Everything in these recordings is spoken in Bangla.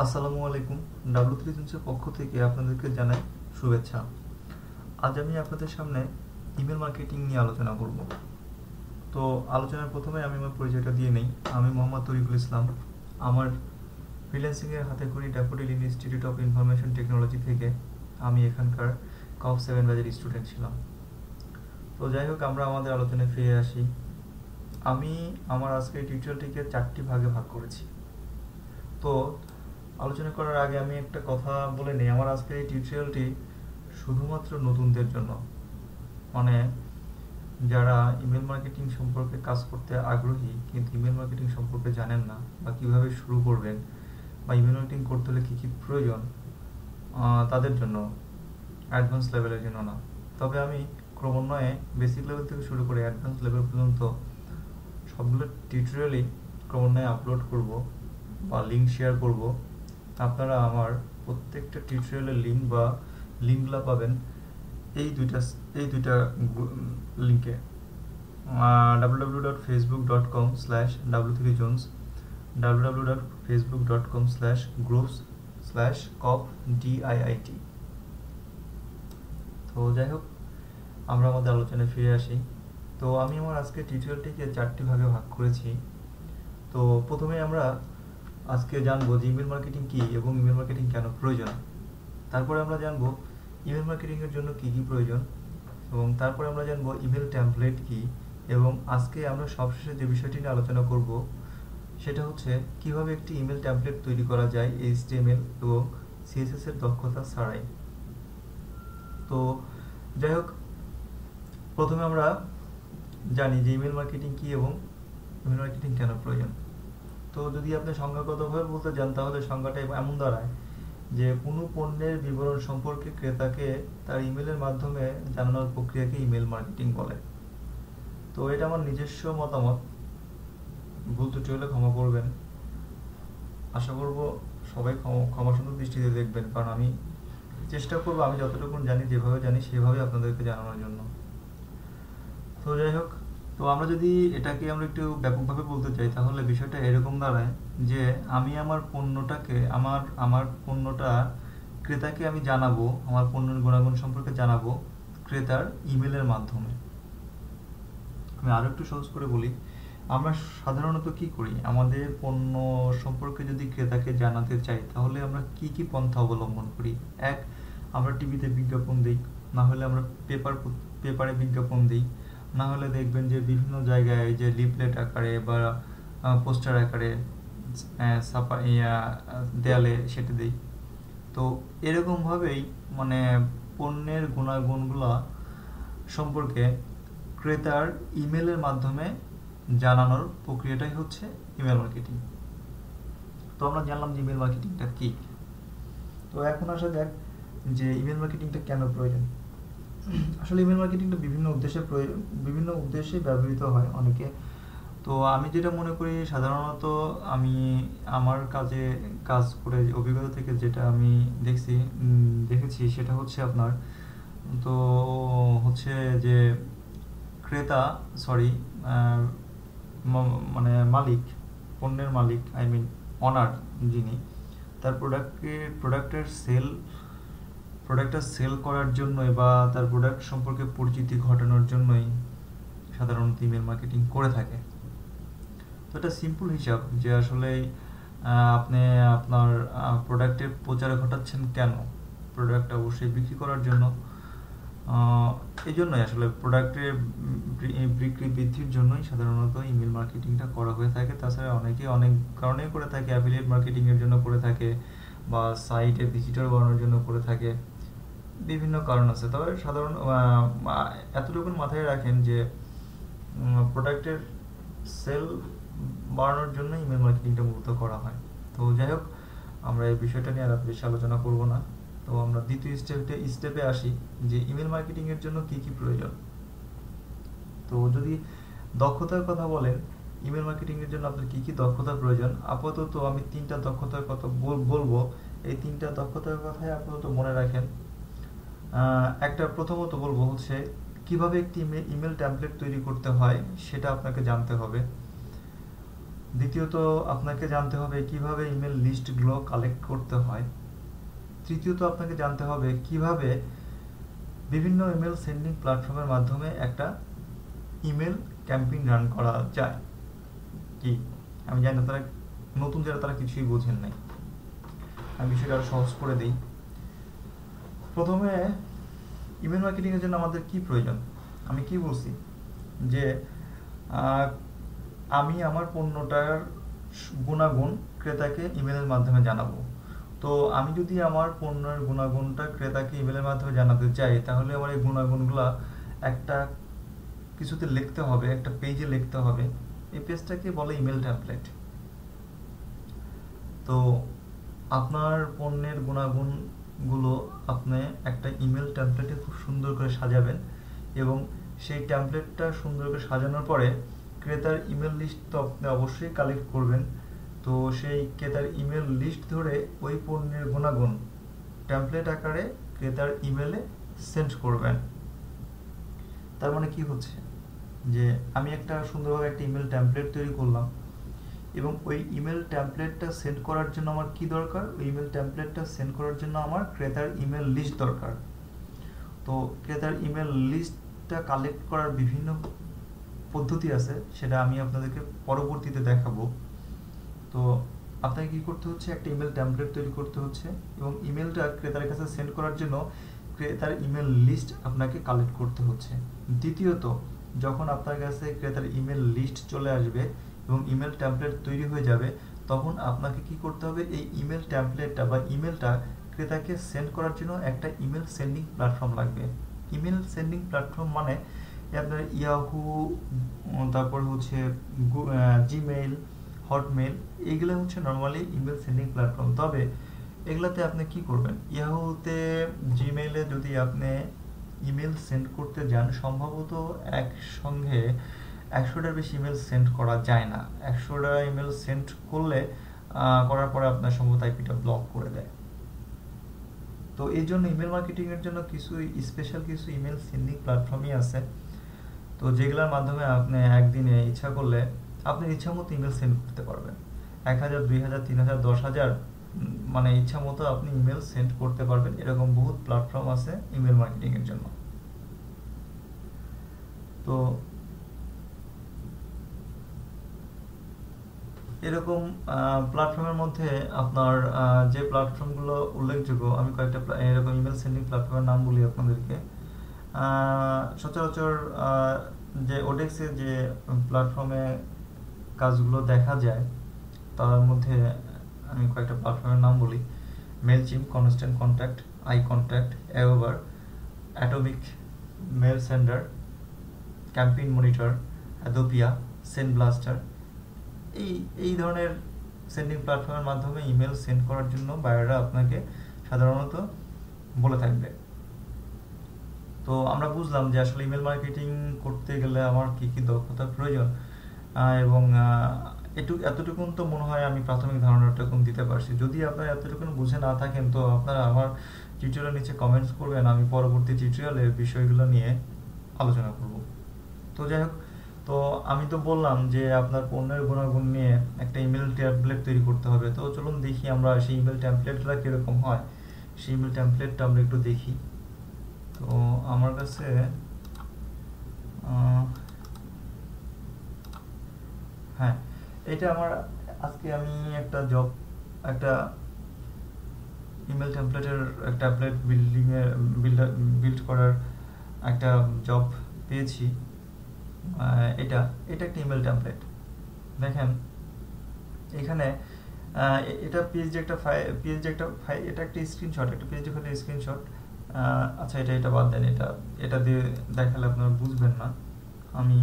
আসসালামু আলাইকুম। ডাব্লিউ3 জোনসের পক্ষ থেকে আপনাদেরকে জানাই শুভেচ্ছা। আজ আমি আপনাদের সামনে ইমেল মার্কেটিং নিয়ে আলোচনা করব। তো আলোচনার প্রথমে আমি আমার পরিচয়টা দিয়ে নেই। আমি মোহাম্মদ তরিকুল ইসলাম। আমার ফ্রিল্যান্সিংয়ের হাতে খড়ি daffodil institute of information technology থেকে আমি এখানকার কফ 7 ব্যাচের স্টুডেন্ট ছিলাম। তো যাই হোক, আমরা আমাদের আলোচনায় ফিরে আসি। আমি আমার আজকের টিউটোরিয়ালটিকে 4টি ভাগে ভাগ করেছি। তো আলোচনা করার আগে আমি একটা কথা বলে নিই। আমার আজকের এই টিউটোরিয়ালটি শুধুমাত্র নতুনদের জন্য, মানে যারা ইমেল মার্কেটিং সম্পর্কে কাজ করতে আগ্রহী কিন্তু ইমেল মার্কেটিং সম্পর্কে জানেন না বা কিভাবে শুরু করবেন বা ইমেল মার্কেটিং করতে হলে কী কী প্রয়োজন, তাদের জন্য, অ্যাডভান্স লেভেলের জন্য না। তবে আমি ক্রমান্বয়ে বেসিক লেভেল থেকে শুরু করে অ্যাডভান্স লেভেল পর্যন্ত সবগুলো টিউটোরিয়ালই ক্রমান্বয়ে আপলোড করব বা লিঙ্ক শেয়ার করব। আপনারা আমার প্রত্যেকটা টিউটোরিয়ালের লিঙ্কগুলো পাবেন এই দুইটা লিঙ্কে, www.facebook.com/w3jones, www.facebook.com/groups/copdiit। তো যাই হোক, আমরা আমাদের আলোচনায় ফিরে আসি। তো আমি আমার আজকে টিউটোরিয়ালটিকে 4টি ভাগে ভাগ করেছি। তো প্রথমে আমরা আজকে জানবো যে ইমেল মার্কেটিং কী এবং ইমেল মার্কেটিং কেন প্রয়োজন। তারপরে আমরা জানবো ইমেল মার্কেটিংয়ের জন্য কী কী প্রয়োজন, এবং তারপরে আমরা জানবো ইমেল টেমপ্লেট কী, এবং আজকে আমরা সবশেষে যে বিষয়টি নিয়ে আলোচনা করব সেটা হচ্ছে কিভাবে একটি ইমেল টেমপ্লেট তৈরি করা যায় HTML এবং CSS এর দক্ষতা ছাড়াই। তো যাই হোক, প্রথমে আমরা জানি যে ইমেল মার্কেটিং কী এবং ইমেল মার্কেটিং কেন প্রয়োজন। তো যদি আপনি সংজ্ঞাগতভাবে বলতে যান তাহলে সংজ্ঞাটা এমন দাঁড়ায় যে কোনো পণ্যের বিবরণ সম্পর্কে ক্রেতাকে তার ইমেলের মাধ্যমে জানানোর প্রক্রিয়াকে ইমেল মার্কেটিং বলে। তো এটা আমার নিজস্ব মতামত, ভুল ত্রুটি হলে ক্ষমা করবেন। আশা করব সবাই ক্ষমা সুন্দর দৃষ্টিতে দেখবেন, কারণ আমি চেষ্টা করব আমি যতটুকু জানি, যেভাবে জানি সেভাবে আপনাদেরকে জানানোর জন্য। তো যাই হোক, তো আমরা যদি এটাকে আমরা একটু ব্যাপকভাবে বলতে চাই তাহলে বিষয়টা এরকম দাঁড়ায় যে আমি আমার পণ্যটা ক্রেতাকে আমি জানাবো, আমার পণ্যের গুণাগুণ সম্পর্কে জানাবো ক্রেতার ইমেলের মাধ্যমে। আমি আরও একটু সহজ করে বলি, আমরা সাধারণত কি করি, আমাদের পণ্য সম্পর্কে যদি ক্রেতাকে জানাতে চাই তাহলে আমরা কি কি পন্থা অবলম্বন করি। এক, আমরা টিভিতে বিজ্ঞাপন দিই, না হলে আমরা পেপারে বিজ্ঞাপন দিই, না হলে দেখবেন যে বিভিন্ন জায়গায় যে লিফলেট আকারে বা পোস্টার আকারে দেয়ালে সেটা দিই। তো এরকমভাবেই মানে পণ্যের গুণাগুণগুলো সম্পর্কে ক্রেতার ইমেলের মাধ্যমে জানানোর প্রক্রিয়াটাই হচ্ছে ইমেল মার্কেটিং। তো আমরা জানলাম যে ইমেল মার্কেটিংটা কী। তো এখন আসা যাক যে ইমেল মার্কেটিংটা কেন প্রয়োজন। আসলে ইমেল মার্কেটিংটা বিভিন্ন উদ্দেশ্যে ব্যবহৃত হয় অনেকে। তো আমি যেটা মনে করি, সাধারণত আমি আমার কাজ করে অভিজ্ঞতা থেকে যেটা আমি দেখেছি সেটা হচ্ছে আপনার, তো হচ্ছে যে মানে পণ্যের মালিক, অনার যিনি, তার প্রোডাক্টটা সেল করার জন্যই বা তার প্রোডাক্ট সম্পর্কে পরিচিতি ঘটানোর জন্যই সাধারণত ইমেল মার্কেটিং করে থাকে। তো এটা সিম্পল হিসাব যে আসলে আপনি আপনার প্রোডাক্টের প্রচার ঘটাচ্ছেন কেন, প্রোডাক্ট অবশ্যই বিক্রি করার জন্য। এই জন্যই আসলে প্রোডাক্টের বিক্রি বৃদ্ধির জন্যই সাধারণত ইমেল মার্কেটিংটা করা হয়ে থাকে। তাছাড়া অনেকে অনেক কারণেই করে থাকে, অ্যাফিলিয়েট মার্কেটিংয়ের জন্য করে থাকে বা সাইটে ভিজিটর বাড়ানোর জন্য করে থাকে, বিভিন্ন কারণ আছে। তবে সাধারণ এতটুকু মাথায় রাখেন যে প্রোডাক্টের সেল বাড়ানোর জন্য ইমেল মার্কেটিংটা মূলত করা হয়। তো যাই হোক, আমরা এই বিষয়টা নিয়ে আর বেশি আলোচনা করব না। তো আমরা দ্বিতীয় স্টেপে আসি যে ইমেল মার্কেটিংয়ের জন্য কী কী প্রয়োজন। তো যদি দক্ষতার কথা বলেন, ইমেল মার্কেটিংয়ের জন্য আপনার কী কী দক্ষতার প্রয়োজন, আপাতত আমি 3টা দক্ষতার কথা বলবো। এই 3টা দক্ষতার কথাই আপাতত মনে রাখেন। একটা প্রথমত বলবো হচ্ছে কিভাবে একটি ইমেল টেমপ্লেট তৈরি করতে হয় সেটা আপনাকে জানতে হবে। দ্বিতীয়ত আপনাকে জানতে হবে কিভাবে ইমেল লিস্টগুলো কালেক্ট করতে হয়। তৃতীয়ত আপনাকে জানতে হবে কিভাবে বিভিন্ন ইমেল সেন্ডিং প্ল্যাটফর্মের মাধ্যমে একটা ইমেল ক্যাম্পেইন রান করা যায়। কি আমি জানি না তারা নতুন যারা তারা কিছুই বোঝেন নাই, আমি বিষয়টা আরো সহজ করে দিই। প্রথমে ইমেল মার্কেটিং এর জন্য আমাদের কি প্রয়োজন? আমি কি বলছি যে আমি আমার পণ্যটার গুণাগুণ ক্রেতাকে ইমেলের মাধ্যমে জানাবো। তো আমি যদি আমার পণ্যের গুণাগুণটা ক্রেতাকে ইমেলের মাধ্যমে জানাতে চাই, তাহলে আমার এই গুণাগুণগুলা একটা কিছুতে লিখতে হবে, একটা পেজে লিখতে হবে। এই পেজটাকে বলে ইমেল টেমপ্লেট। তো আপনার পণ্যের গুণাগুণগুলো আপনি একটা ইমেল টেমপ্লেটে খুব সুন্দর করে সাজাবেন, এবং সেই টেমপ্লেটটা সুন্দর করে সাজানোর পরে ক্রেতার ইমেল লিস্ট তো আপনি অবশ্যই কালেক্ট করবেন। তো সেই ক্রেতার ইমেল লিস্ট ধরে ওই পণ্যের গুণাগুণ টেমপ্লেট আকারে ক্রেতার ইমেলে সেন্ড করবেন। তার মানে কি হচ্ছে যে আমি একটা সুন্দরভাবে একটা ইমেল টেমপ্লেট তৈরি করলাম, এবং ওই ইমেল টেমপ্লেটটা সেন্ড করার জন্য আমার কি দরকার? ওই ইমেল টেমপ্লেটটা সেন্ড করার জন্য আমার ক্রেতার ইমেল লিস্ট দরকার। তো ক্রেতার ইমেল লিস্টটা কালেক্ট করার বিভিন্ন পদ্ধতি আছে, সেটা আমি আপনাদেরকে পরবর্তীতে দেখাবো। তো আপনাকে কি করতে হচ্ছে? একটা ইমেল টেমপ্লেট তৈরি করতে হচ্ছে, এবং ইমেলটা ক্রেতার কাছে সেন্ড করার জন্য ক্রেতার ইমেল লিস্ট আপনাকে কালেক্ট করতে হচ্ছে। দ্বিতীয়ত, যখন আপনার কাছে ক্রেতার ইমেল লিস্ট চলে আসবে এবং ইমেল টেমপ্লেট তৈরি হয়ে যাবে, তখন আপনাকে কি করতে হবে? এই ইমেল টেমপ্লেটটা বা ইমেলটা ক্রেতাকে সেন্ড করার জন্য একটা ইমেল সেন্ডিং প্ল্যাটফর্ম লাগবে। ইমেল সেন্ডিং প্ল্যাটফর্ম মানে আপনার ইয়াহু, তারপর হচ্ছে জিমেইল, হটমেইল, এইগুলো হচ্ছে নর্মালি ইমেল সেন্ডিং প্ল্যাটফর্ম। তবে এগুলাতে আপনি কি করবেন? ইয়াহুতে, জিমেইলে যদি আপনি ইমেল সেন্ড করতে যান, সম্ভবত একসঙ্গে 100টার বেশি ইমেল সেন্ড করা যায় না। 100টা ইমেল সেন্ড করার পরে আপনার সম্ভবত আইপিটা ব্লক করে দেয়। তো এই জন্য ইমেল মার্কেটিং এর জন্য কিছু স্পেশাল কিছু ইমেল সেন্ডিং প্ল্যাটফর্মই আছে, তো যেগুলোর মাধ্যমে আপনি একদিনে ইচ্ছা করলে আপনার ইচ্ছা মতো ইমেল সেন্ড করতে পারবেন। 1000, 2000, 3000, 10,000 মানে ইচ্ছা মতো আপনি ইমেল সেন্ড করতে পারবেন। এরকম বহুত প্ল্যাটফর্ম আছে ইমেল মার্কেটিং এর জন্য। তো এরকম প্ল্যাটফর্মের মধ্যে আপনার যে প্ল্যাটফর্মগুলো উল্লেখযোগ্য, আমি কয়েকটা এরকম ইমেল সেন্ডিং প্ল্যাটফর্মের নাম বলি আপনাদেরকে। সচরাচর যে ওডেক্সে যে প্ল্যাটফর্মে কাজগুলো দেখা যায়, তার মধ্যে আমি কয়েকটা প্ল্যাটফর্মের নাম বলি: Mailchimp, constant contact, iContact, AWeber, atomic mail sender, campaign monitor, অ্যাডোপিয়া, সেন্ড ব্লাস্টার। এই ধরনের সেন্ডিং প্ল্যাটফর্মের মাধ্যমে ইমেল সেন্ড করার জন্য বায়াররা আপনাকে সাধারণত বলে থাকবে। তো আমরা বুঝলাম যে আসলে ইমেল মার্কেটিং করতে গেলে আমার কি কি দক্ষতার প্রয়োজন, এবং এতটুকুন তো মনে হয় আমি প্রাথমিক ধারণাটুকুন দিতে পারছি। যদি আপনারা এতটুকুন বুঝে না থাকেন, তো আপনারা আমার টিউটোরিয়ালের নিচে কমেন্টস করবেন, আমি পরবর্তী টিউটোরিয়ালে বিষয়গুলো নিয়ে আলোচনা করব। তো যাই হোক, তো আমি তো বললাম যে আপনার পণ্যের গুণাগুণ নিয়ে একটা ইমেল টেমপ্লেট তৈরি করতে হবে। তো চলুন দেখি আমরা সেই ইমেল টেমপ্লেটটা কিরকম হয়, সেই ইমেল টেমপ্লেটটা আমরা একটু দেখি। তো আমার কাছে হ্যাঁ, এটা আমার আজকে আমি একটা ইমেল টেমপ্লেটের টেমপ্লেট বিল্ড করার একটা জব পেয়েছি। এটা একটা ইমেল টেমপ্লেট। দেখেন এখানে এটা পিএইচডি একটা ফাইল, এটা একটা স্ক্রিনশট, একটা পিএইচডি ফাইলের স্ক্রিনশট। আচ্ছা, এটা বাদ দেন, এটা দিয়ে দেখালে আপনারা বুঝবেন না। আমি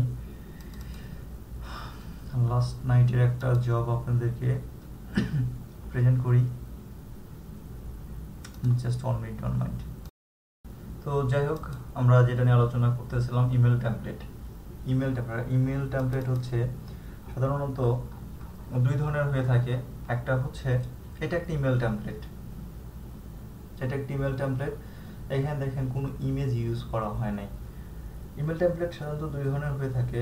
লাস্ট নাইটের একটা জব আপনাদেরকে প্রেজেন্ট করি। Just 1 minute. তো যাই হোক, আমরা যেটা নিয়ে আলোচনা করতেছিলাম, ইমেল টেমপ্লেট। ইমেল টেমপ্লেট হচ্ছে সাধারণত দুই ধরনের হয়ে থাকে। একটা হচ্ছে এটা একটা ইমেল টেমপ্লেট, এখানে দেখেন কোনো ইমেজ ইউজ করা হয় নাই। ইমেল টেমপ্লেট সাধারণত দুই ধরনের হয়ে থাকে।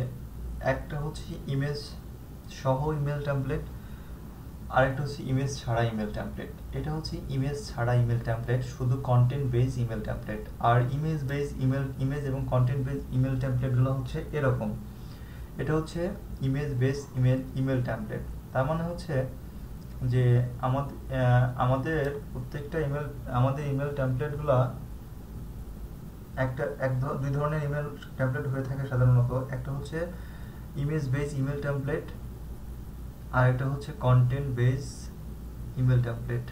একটা হচ্ছে ইমেজ সহ ইমেল টেমপ্লেট, আরেকটা হচ্ছে ইমেজ ছাড়া ইমেল টেমপ্লেট। এটা হচ্ছে ইমেজ ছাড়া ইমেল টেমপ্লেট, শুধু কন্টেন্ট বেস ইমেল টেমপ্লেট। আর ইমেজ এবং কন্টেন্ট বেস ইমেল টেমপ্লেটগুলো হচ্ছে এরকম। এটা হচ্ছে ইমেজ বেস ইমেল টেমপ্লেট। তার মানে হচ্ছে যে আমাদের প্রত্যেকটা আমাদের ইমেল টেমপ্লেটগুলো দুই ধরনের ইমেল টেমপ্লেট হয়ে থাকে সাধারণত। একটা হচ্ছে ইমেজ বেস ইমেল টেমপ্লেট, আর একটা হচ্ছে কন্টেন্ট বেস ইমেল টেমপ্লেট।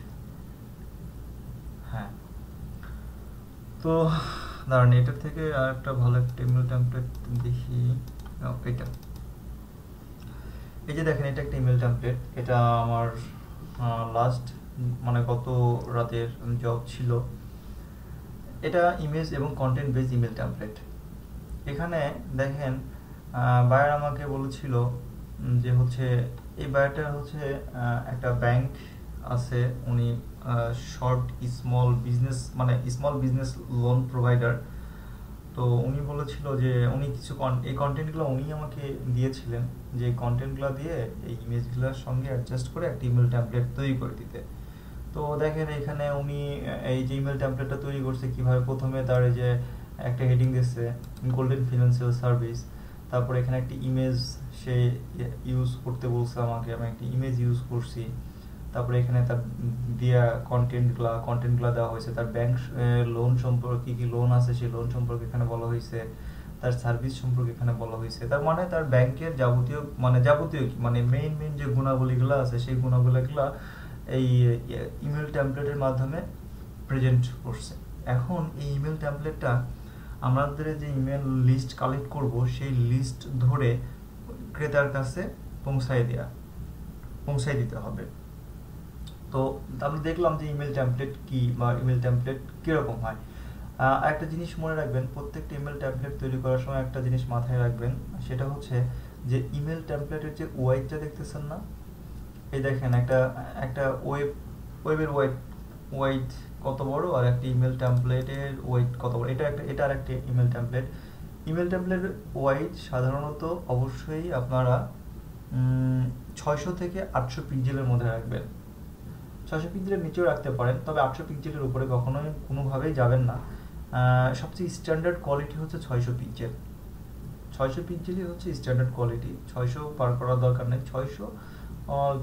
হ্যাঁ, তো দাঁড়ান, এটার থেকে আর একটা ভালো একটা ইমেল টেমপ্লেট দেখি। এটা, এই যে দেখেন, এটা একটা ইমেল টেমপ্লেট। এটা আমার লাস্ট মানে গত রাতের জব ছিল। এটা ইমেজ এবং কন্টেন্ট বেস ইমেল টেমপ্লেট। এখানে দেখেন, বায়ার আমাকে বলেছিল যে হচ্ছে এই বায়ারটা হচ্ছে একটা ব্যাংক আছে, উনি স্মল বিজনেস লোন প্রোভাইডার। তো উনি বলেছিল যে উনি কিছু এই কন্টেন্টগুলো উনি আমাকে দিয়েছিলেন, যে কন্টেন্টগুলো দিয়ে এই ইমেজগুলোর সঙ্গে অ্যাডজাস্ট করে একটা ইমেল টেমপ্লেট তৈরি করে দিতে। তো দেখেন এখানে উনি এই যে ইমেল টেমপ্লেটটা তৈরি করছে কিভাবে, প্রথমে তার যে একটা হেডিং দিচ্ছে গোল্ডেন ফিনান্সিয়াল সার্ভিস, তারপর এখানে একটা ইমেজ সে ইউজ করতে বলছে আমাকে, আমি একটা ইমেজ ইউজ করছি। তারপরে এখানে তার দেওয়া কন্টেন্টগুলো দেওয়া হয়েছে, তার ব্যাংক লোন সম্পর্কে কি লোন আছে সেই লোন সম্পর্কে এখানে বলা হয়েছে, তার সার্ভিস সম্পর্কে এখানে বলা হয়েছে। তার মানে তার ব্যাংকের যাবতীয় কি মানে মেইন যে গুণাবলীগুলো আছে সেই গুণাবলীগুলো এই ইমেল টেমপ্লেটের মাধ্যমে প্রেজেন্ট করছে। এখন এই ইমেল টেমপ্লেটটা আমাদের যে ইমেল লিস্ট কালেক্ট করব সেই লিস্ট ধরে ক্রেতার কাছে পৌঁছায় দিতে হবে। তো আমরা দেখলাম যে ইমেল টেমপ্লেট কি বা ইমেল টেমপ্লেট কিরকম হয়। একটা জিনিস মনে রাখবেন, প্রত্যেকটা ইমেল টেমপ্লেট তৈরি করার সময় একটা জিনিস মাথায় রাখবেন, সেটা হচ্ছে যে ইমেল টেমপ্লেটের যে ওয়াইডটা দেখতেছেন না, এই দেখেন একটা ওয়েবের ওয়াইড কত বড় আর একটা ইমেল টেমপ্লেটের ওয়াইড কত বড়। এটা আর একটা ইমেল টেমপ্লেটের ওয়াইড সাধারণত অবশ্যই আপনারা 600 থেকে 800 পিক্সেলের মধ্যে রাখবেন। 600 পিক্সেলের নিচেও রাখতে পারেন, তবে 800 পিক্সেলের উপরে কখনোই কোনোভাবেই যাবেন না। সবচেয়ে স্ট্যান্ডার্ড কোয়ালিটি হচ্ছে 600 পিক্সেল। 600 পিক্সেলই হচ্ছে স্ট্যান্ডার্ড কোয়ালিটি, 600 পার করার দরকার নেই। 600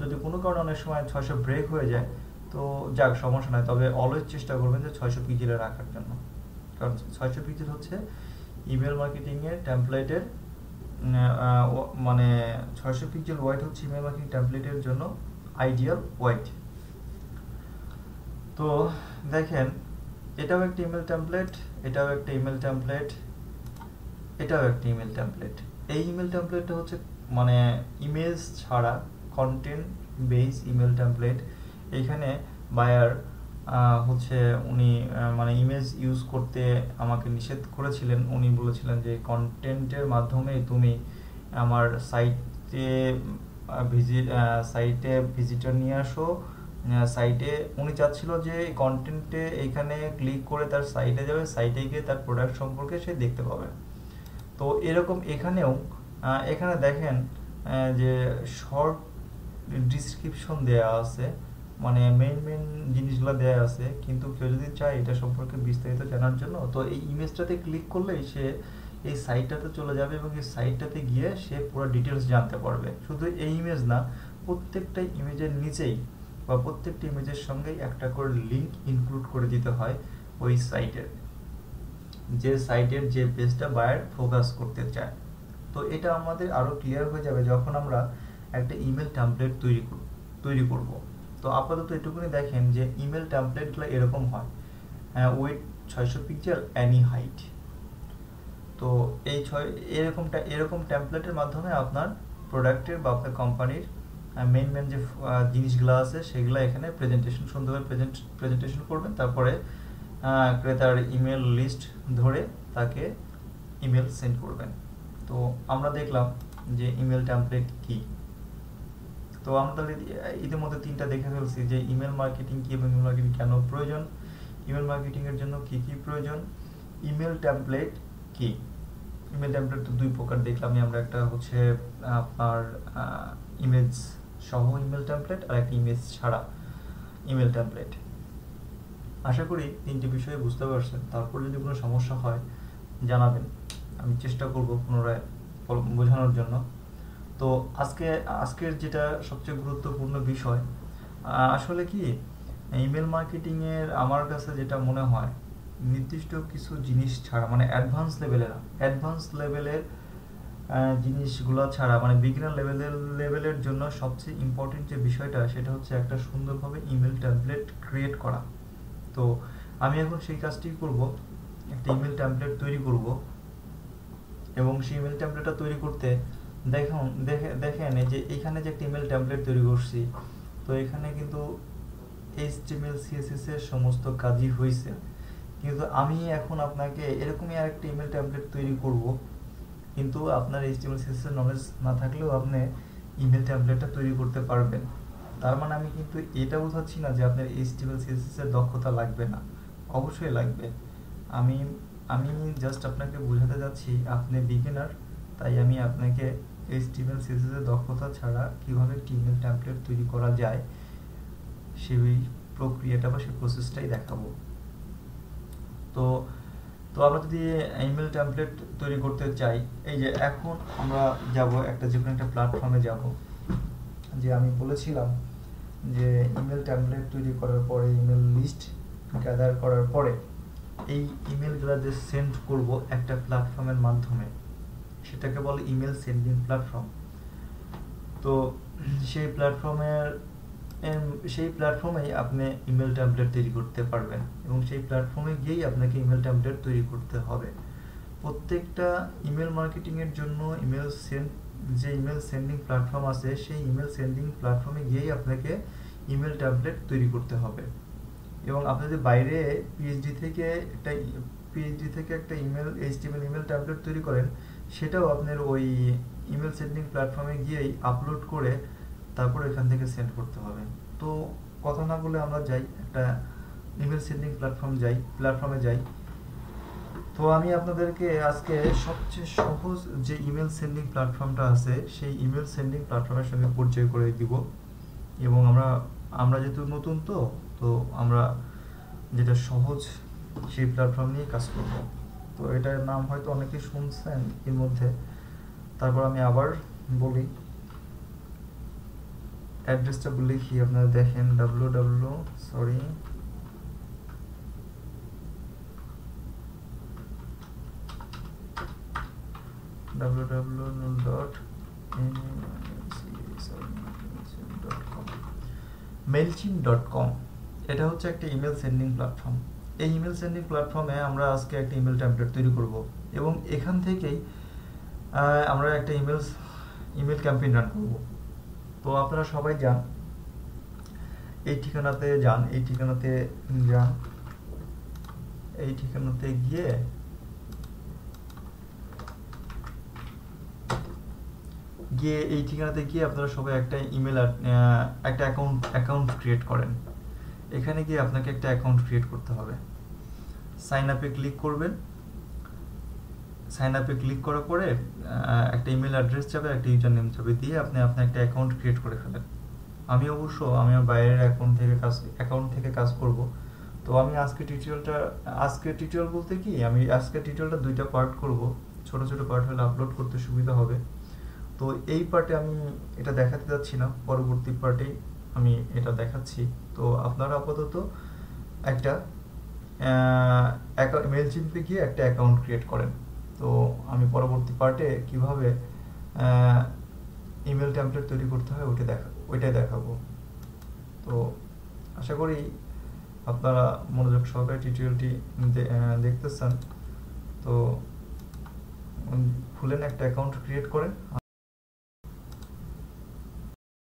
যদি কোনো কারণে অনেক সময় 600 ব্রেক হয়ে যায় তো যাক, সমস্যা নয়, তবে অলওয়েজ চেষ্টা করবেন যে 600 পিক্সেলে রাখার জন্য, কারণ 600 পিক্সেল হচ্ছে ইমেল মার্কেটিংয়ের টেমপ্লেটের মানে 600 পিক্সেল ওয়াইড হচ্ছে ইমেল মার্কেটিং টেমপ্লেটের জন্য আইডিয়াল ওয়াইড। তো দেখেন, এটাও একটা ইমেল টেমপ্লেট, এটাও একটা ইমেল টেমপ্লেট, এটাও একটা ইমেল টেমপ্লেট। এই ইমেল টেমপ্লেটটা হচ্ছে মানে ইমেজ ছাড়া কন্টেন্ট বেস ইমেল টেমপ্লেট। এইখানে বায়ার হচ্ছে উনি মানে ইমেজ ইউজ করতে আমাকে নিষেধ করেছিলেন। উনি বলেছিলেন যে কন্টেন্টের মাধ্যমে তুমি আমার সাইটে ভিজিটর নিয়ে আসো। সাইটে উনি চাচ্ছিল যে কন্টেন্টে এইখানে ক্লিক করে তার সাইটে যাবে, সাইটে গিয়ে তার প্রোডাক্ট সম্পর্কে সে দেখতে পাবে। তো এরকম এখানে দেখেন যে শর্ট ডিসক্রিপশন দেয়া আছে, মানে মেইন জিনিসগুলো দেয়া আছে, কিন্তু কেউ যদি চায় এটা সম্পর্কে বিস্তারিত জানার জন্য, তো এই ইমেজটাতে ক্লিক করলেই সে এই সাইটটাতে চলে যাবে এবং এই সাইটটাতে গিয়ে সে পুরো ডিটেলস জানতে পারবে। শুধু এই ইমেজ না, প্রত্যেকটা ইমেজের নিচেই বা প্রত্যেকটা ইমেজের সঙ্গেই একটা করে লিঙ্ক ইনক্লুড করে দিতে হয় ওই সাইটের, যে সাইটের যে পেজটা বায়ার ফোকাস করতে চায়। তো এটা আমাদের আরো ক্লিয়ার হয়ে যাবে যখন আমরা একটা ইমেল টেমপ্লেট তৈরি করব। তো আপাতত এটুকুনি দেখেন যে ইমেল টেমপ্লেটগুলো এরকম হয়, উইথ 600 পিক্সেল এনি হাইট। তো এই এরকম টেমপ্লেটের মাধ্যমে আপনার প্রোডাক্টের বা আপনার কোম্পানির মেইন যে জিনিসগুলো আছে সেগুলো এখানে সুন্দরভাবে প্রেজেন্টেশন করবেন। তারপরে ক্রেতার ইমেল লিস্ট ধরে তাকে ইমেল সেন্ড করবেন। তো আমরা দেখলাম যে ইমেল টেমপ্লেট কি। তো আমরা তাহলে ইতিমধ্যে 3টা দেখে ফেলছি যে ইমেল মার্কেটিং কি এবং ইমেল মার্কেটিং কেন প্রয়োজন, ইমেল মার্কেটিং এর জন্য কি কি প্রয়োজন, ইমেল টেমপ্লেট কি। ইমেল টেমপ্লেট তো 2 প্রকার দেখলাম আমরা, একটা হচ্ছে আপনার ইমেজ সহ ইমেল টেমপ্লেট আর একটা ইমেজ ছাড়া ইমেল টেমপ্লেট। আশা করি তিনটি বিষয়ে বুঝতে পারছেন। তারপর যদি কোনো সমস্যা হয় জানাবেন, আমি চেষ্টা করব পুনরায় বোঝানোর জন্য। তো আজকের যেটা সবচেয়ে গুরুত্বপূর্ণ বিষয়, আসলে কি ইমেল মার্কেটিংয়ের আমার কাছে যেটা মনে হয়, নির্দিষ্ট কিছু জিনিস ছাড়া, মানে অ্যাডভান্স লেভেলের জিনিসগুলো ছাড়া, মানে বিগিনার লেভেলের জন্য সবচেয়ে ইম্পর্টেন্ট যে বিষয়টা, সেটা হচ্ছে একটা সুন্দরভাবে ইমেল টেমপ্লেট ক্রিয়েট করা। তো আমি এখন সেই কাজটি করব, একটা ইমেল টেমপ্লেট তৈরি করব। এবং সেই ইমেল টেমপ্লেটটা তৈরি করতে দেখেন যে এখানে যে একটা ইমেল টেমপ্লেট তৈরি করছি, তো এখানে কিন্তু HTML CSS এর সমস্ত কাজই হয়েছে। কিন্তু আমি এখন আপনাকে এরকমই আরেকটা ইমেল টেমপ্লেট তৈরি করব, কিন্তু আপনার HTML CSS এর নলেজ না থাকলেও আপনি ইমেল টেমপ্লেটটা তৈরি করতে পারবেন। তার মানে আমি কিন্তু এটা বোঝাচ্ছি না যে আপনার HTML CSS এর দক্ষতা লাগবে না, অবশ্যই লাগবে। আমি জাস্ট আপনাকে বোঝাতে যাচ্ছি আপনি বিগিনার, তাই আমি আপনাকে HTML CSS এর দক্ষতা ছাড়া কিভাবে একটি ইমেল টেমপ্লেট তৈরি করা যায় সেই প্রক্রিয়াটা বা সেই প্রসেসটাই দেখাবো। তো আমরা যদি ইমেল টেমপ্লেট তৈরি করতে চাই, এই যে এখন আমরা যাব একটা যে কোনো একটা প্ল্যাটফর্মে যাব, যে আমি বলেছিলাম যে ইমেল টেমপ্লেট তৈরি করার পরে, ইমেল লিস্ট গ্যাদার করার পরে এই ইমেলগুলো যে সেন্ড করব একটা প্ল্যাটফর্মের মাধ্যমে, সেটাকে বলে ইমেল সেন্ডিং প্ল্যাটফর্ম। তো সেই প্ল্যাটফর্মেই আপনি ইমেল টেমপ্লেট তৈরি করতে পারবেন, এবং সেই প্ল্যাটফর্মে গিয়েই আপনাকে ইমেল টেমপ্লেট তৈরি করতে হবে। প্রত্যেকটা ইমেল মার্কেটিংয়ের জন্য যে ইমেল সেন্ডিং প্ল্যাটফর্ম আছে, সেই ইমেল সেন্ডিং প্ল্যাটফর্মে গিয়েই আপনাকে ইমেল টেমপ্লেট তৈরি করতে হবে। এবং আপনি যদি বাইরে পিএইচডি থেকে একটা ইমেল HTML ইমেল টেমপ্লেট তৈরি করেন, সেটাও আপনার ওই ইমেল সেন্ডিং প্ল্যাটফর্মে গিয়েই আপলোড করে তারপর এখান থেকে সেন্ড করতে হবে। তো কথা না বলে আমরা যাই একটা ইমেল সেন্ডিং প্ল্যাটফর্মে যাই। তো আমি আপনাদেরকে আজকে সবচেয়ে সহজ যে ইমেল সেন্ডিং প্ল্যাটফর্মটা আছে, সেই ইমেল সেন্ডিং প্ল্যাটফর্মের সঙ্গে পরিচয় করে দিব। এবং আমরা যেহেতু নতুন, তো আমরা যেটা সহজ সেই প্ল্যাটফর্ম নিয়ে কাজ করব। তো এটার নাম হয়তো অনেকে শুনছেন এর মধ্যে, তারপর আমি আবার বলি, অ্যাড্রেসটা বলে কি আপনারা দেখেন, www.mailchimp.com। এটা হচ্ছে একটা ইমেল সেন্ডিং প্ল্যাটফর্ম। এই ইমেল সেন্ডিং প্ল্যাটফর্মে আমরা আজকে একটা ইমেল টেমপ্লেট তৈরি করব, এবং এখান থেকেই আমরা একটা ইমেল ক্যাম্পেইন রান করব। তো আপনারা সবাই যান, এই ঠিকানাতে গিয়ে আপনারা সবাই একটা একটা অ্যাকাউন্ট ক্রিয়েট করেন। এখানে গিয়ে আপনাকে একটা অ্যাকাউন্ট ক্রিয়েট করতে হবে। সাইন আপে ক্লিক করবেন। সাইন আপে ক্লিক করার পরে একটা ইমেল অ্যাড্রেস যাবে, একটা ইউজার নেম যাবে, দিয়ে আপনি একটা অ্যাকাউন্ট ক্রিয়েট করে ফেলেন। আমি আমার বাইরের অ্যাকাউন্ট থেকে কাজ করব। তো আমি আজকে টিউটোরিয়াল বলতে কি, আমি আজকে টিউটোরিয়ালটা দুইটা পার্ট করব, ছোট ছোট পার্ট হলে আপলোড করতে সুবিধা হবে। তো এই পার্টে আমি এটা দেখাতে যাচ্ছি না, পরবর্তী পার্টেই আমি এটা দেখাচ্ছি। তো আপনারা আপাতত একটা মেইলচিম্পে গিয়ে একটা অ্যাকাউন্ট ক্রিয়েট করেন। তো আমি পরবর্তী পার্টে কিভাবে ইমেল টেমপ্লেট তৈরি করতে হয় ওইটাই দেখাবো। তো আশা করি আপনারা মনোযোগ সহকারে টিউটোরিয়ালটি দেখতেছেন। তো খুলেন, একটা অ্যাকাউন্ট ক্রিয়েট করেন।